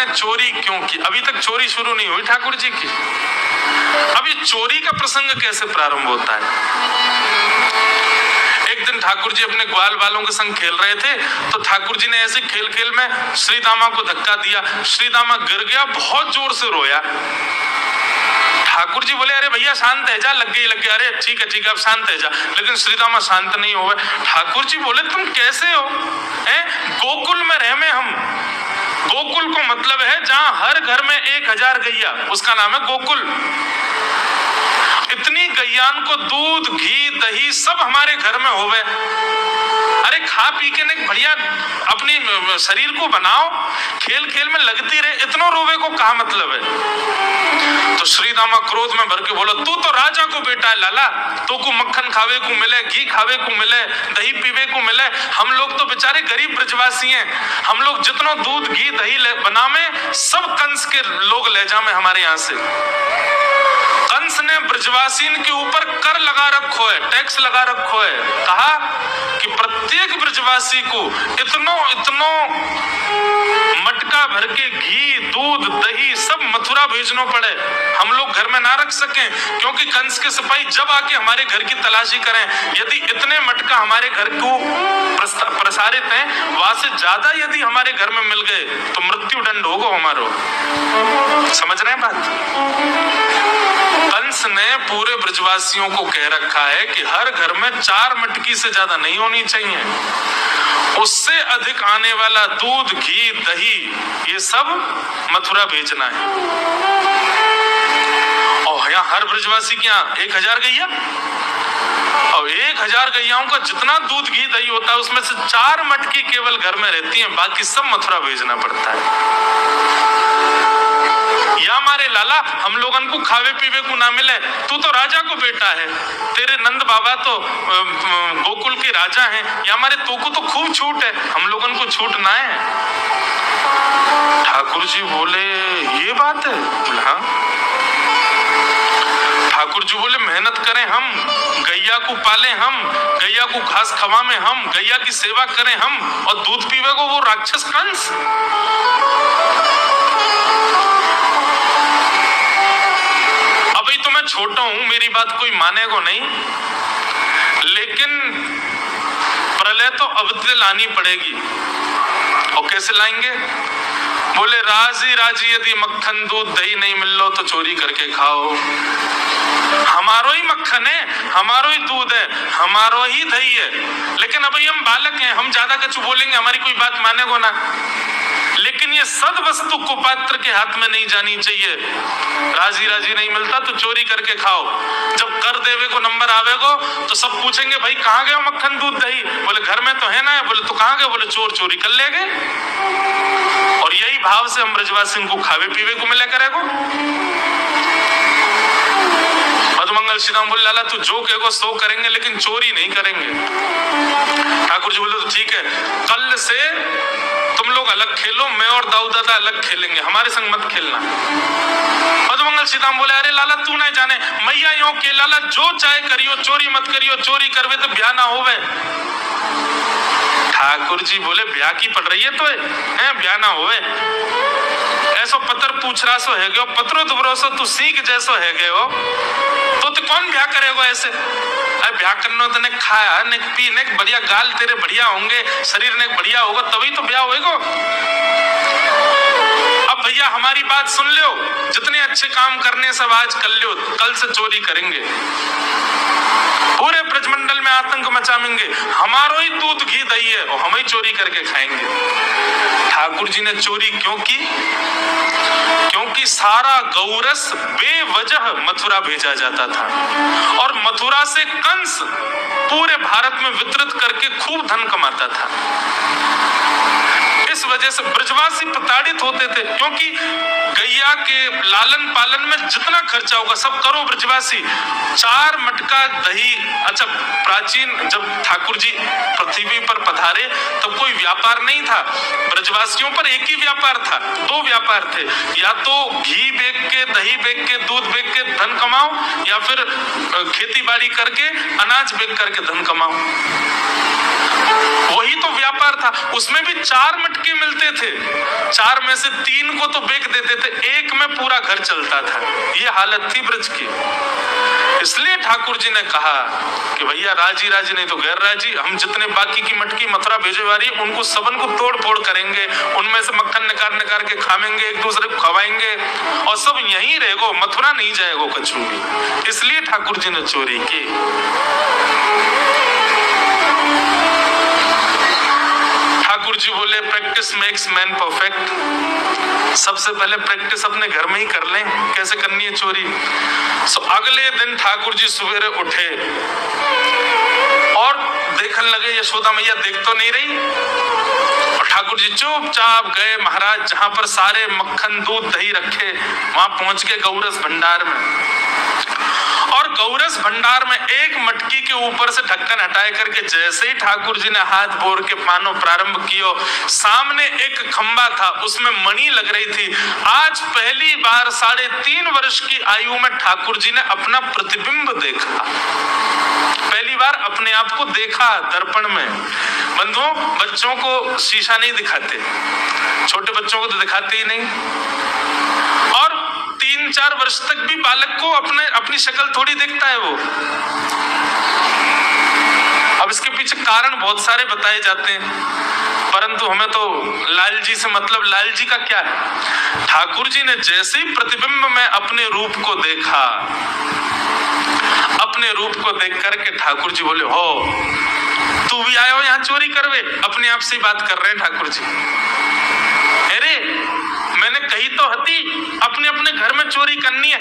ने चोरी क्यों की? अभी तक चोरी शुरू नहीं हुई ठाकुर जी की। अभी चोरी का प्रसंग कैसे प्रारंभ होता है? एक दिन ठाकुर जी अपने ग्वाल वालों के संग खेल रहे थे, तो ठाकुर जी ने ऐसे खेल खेल में श्रीदामा को धक्का दिया। श्रीदामा गिर गया, बहुत जोर से रोया। ठाकुर जी बोले, अरे भैया शांत है जा, लग गई। अरे ठीक है अब शांत है जा। लेकिन श्रीदामा शांत नहीं हुए। ठाकुर जी बोले, तुम कैसे हो? गोकुल में रह में हम। गोकुल को मतलब है जहां हर घर में 1000 गैया, उसका नाम है गोकुल। इतनी गैयान को दूध घी दही सब हमारे घर में होवे। अरे खा पी के ने बढ़िया अपनी शरीर को बनाओ, खेल खेल में लगती रहे, इतना रोवे को कहा मतलब है? तो श्रीदामा क्रोध में भर के बोला, तू तो राजा को बेटा है लाला, तो को मक्खन खावे को मिले, घी खावे को मिले, दही पीवे को मिले। हम लोग तो बेचारे गरीब ब्रजवासी हैं। हम लोग जितना दूध घी दही बनावे सब कंस के लोग ले जावे हमारे यहाँ से। कंस ने ब्रजवासीन के ऊपर कर लगा रखो है, टैक्स लगा रखो है। कहा कि प्रत्येक ब्रजवासी को इतनो मटका भर के घी दूध दही सब मथुरा भेजना पड़े, हम लोग घर में ना रख सकें। क्योंकि कंस के सिपाही जब आके हमारे घर की तलाशी करें, यदि इतने मटका हमारे घर को प्रसारित हैं, वहां से ज्यादा यदि हमारे घर में मिल गए तो मृत्यु दंड होगा हमारो। समझ रहे हैं बात? कंस ने पूरे ब्रजवासियों को कह रखा है कि हर घर में 4 मटकी से ज्यादा नहीं होनी चाहिए। उससे अधिक आने वाला दूध घी दही ये सब मथुरा भेजना है। और यहाँ हर ब्रजवासी के यहाँ 1000 गैया, और 1000 गैयाओं का जितना दूध घी दही होता है उसमें से 4 मटकी केवल घर में रहती हैं, बाकी सब मथुरा भेजना पड़ता है। या हमारे लाला हम लोगन को खावे पीवे को ना मिले, तू तो राजा को बेटा है, तेरे नंद बाबा तो गोकुल के राजा हैं, या हमारे तो को तो खूब छूट है, हम लोगन को छूट ना है। ठाकुर जी बोले, ये बात है? बोले हाँ। ठाकुर जी बोले, मेहनत करें हम, गैया को पाले हम, गैया को घास खवाएं हम, गैया की सेवा करें हम, और दूध पीवे को वो राक्षस कंस। अभी तो मैं छोटा हूं, मेरी बात कोई मानेगा नहीं, लेकिन प्रलय तो अवधि लानी पड़ेगी। और कैसे लाएंगे? बोले, राजी यदि मक्खन दूध दही नहीं मिल लो तो चोरी करके खाओ। हमारो ही मक्खन है, हमारो ही दूध है, हमारो ही दही है, लेकिन अभी हम बालक हैं, हम ज्यादा कुछ बोलेंगे हमारी कोई बात मानेगो ना। लेकिन ये सद वस्तु कुपात्र के हाथ में नहीं जानी चाहिए। राजी नहीं मिलता तो चोरी करके खाओ। जब कर देवे को नंबर आवेगो तो सब पूछेंगे, भाई कहाँ गए मक्खन दूध दही? बोले घर में तो है ना। बोले तो कहाँ गए? बोले चोर चोरी कर ले गए। और यही भाव से हम ब्रजवासी को खावे पीवे को मिले करेगो। मधुमंगल श्रीराम बोले, लाला तू जो कहेगो सो करेंगे, लेकिन चोरी नहीं करेंगे। ठाकुर जी बोले, तो ठीक है, कल से तुम लोग अलग खेलो, मैं और दाऊ दादा अलग खेलेंगे, हमारे संग मत खेलना। मधुमंगल श्रीराम बोले, अरे लाला तू नहीं जाने, मैया यो के लाला जो चाहे करियो, चोरी मत करियो, चोरी करवे तो ब्याह ना होवे। ठाकुर जी बोले, ब्याह की पड़ रही है तो है, ब्याह ना होवे। ऐसो पत्र पूछ रहा सो है गयो, पत्रो दुबरो सो तू सीख जैसो है गयो, तो कौन ब्याह करेगा ऐसे? अरे ब्याह करना तो ने खाया ने पी ने बढ़िया गाल तेरे बढ़िया होंगे, शरीर ने बढ़िया होगा तभी तो ब्याह होएगा। अब भैया हमारी बात सुन लो, जितने अच्छे काम करने सब आज कर लो, कल से चोरी करेंगे, पूरे ब्रजमंडल में आतंक मचाएंगे, हमारो ही दूध घी दही है और हम ही चोरी करके खाएंगे। ठाकुर जी ने चोरी क्यों की? क्योंकि सारा गौरस बेवजह मथुरा भेजा जाता था, और मथुरा से कंस पूरे भारत में वितरित करके खूब धन कमाता था। इस वजह से ब्रजवासी प्रताड़ित होते थे, क्योंकि गैया के लालन पालन में जितना खर्चा होगा सब करो ब्रजवासी। 4 मटका दही। अच्छा, प्राचीन जब ठाकुर जी पृथ्वी पर पधारे तब कोई व्यापार नहीं था, ब्रजवासियों पर एक ही व्यापार था, 2 व्यापार थे, या तो घी बेच के दही बेच के दूध बेच के धन कमाओ, या फिर खेती बाड़ी करके अनाज बेच करके धन कमाओ। वही तो व्यापार था, उसमें भी 4 मटके मिलते थे, 4 में से 3 को तो बेच देते थे, 1 में पूरा घर चलता था। ये हालत थी ब्रज की। इसलिए ठाकुर जी ने कहा कि भैया राजी राजी नहीं तो गैर राजी, हम जितने बाकी की मटकी मथुरा भेजे वाली उनको सबन को तोड़ फोड़ करेंगे, उनमें से मक्खन निकाल निकाल के खाएंगे, एक दूसरे को खवाएंगे और सब यहीं रहेगो, मथुरा नहीं जाएगो कछु भी। इसलिए ठाकुर जी ने चोरी की। ठाकुर जी बोले प्रैक्टिस मेक्स मैन परफेक्ट। सबसे पहले प्रैक्टिस अपने घर में ही कर लें, कैसे करनी है चोरी। अगले दिन ठाकुर जी सवेरे उठे और देखने लगे यशोदा मैया देख तो नहीं रही, और ठाकुर जी चुपचाप गए महाराज जहां पर सारे मक्खन दूध दही रखे, वहां पहुंच के गौरस भंडार में। और गौरस भंडार में एक मटकी के ऊपर से ढक्कन हटाए करके जैसे ही ठाकुर जी ने हाथ बोर के पानो प्रारंभ किया, सामने एक खंबा था, उसमें मणि लग रही थी। आज पहली बार 3.5 वर्ष की आयु में ठाकुर जी ने अपना प्रतिबिंब देखा, पहली बार अपने आप को देखा दर्पण में। बंधुओं, बच्चों को शीशा नहीं दिखाते, छोटे बच्चों को तो दिखाते ही नहीं, और 3-4 वर्ष तक भी बालक को अपनी शक्ल थोड़ी देखता है वो। अब इसके पीछे कारण बहुत सारे बताए जाते हैं, परंतु हमें तो लाल जी से मतलब, लाल जी का क्या है। ठाकुर जी ने जैसे ही प्रतिबिंब में अपने रूप को देखा, अपने रूप को देख करके ठाकुर जी बोले, हो तू भी आए हो यहाँ चोरी करवे। अपने आप से बात कर रहे हैं ठाकुर जी। अरे मैंने कही तो हती अपने अपने घर में चोरी करनी है,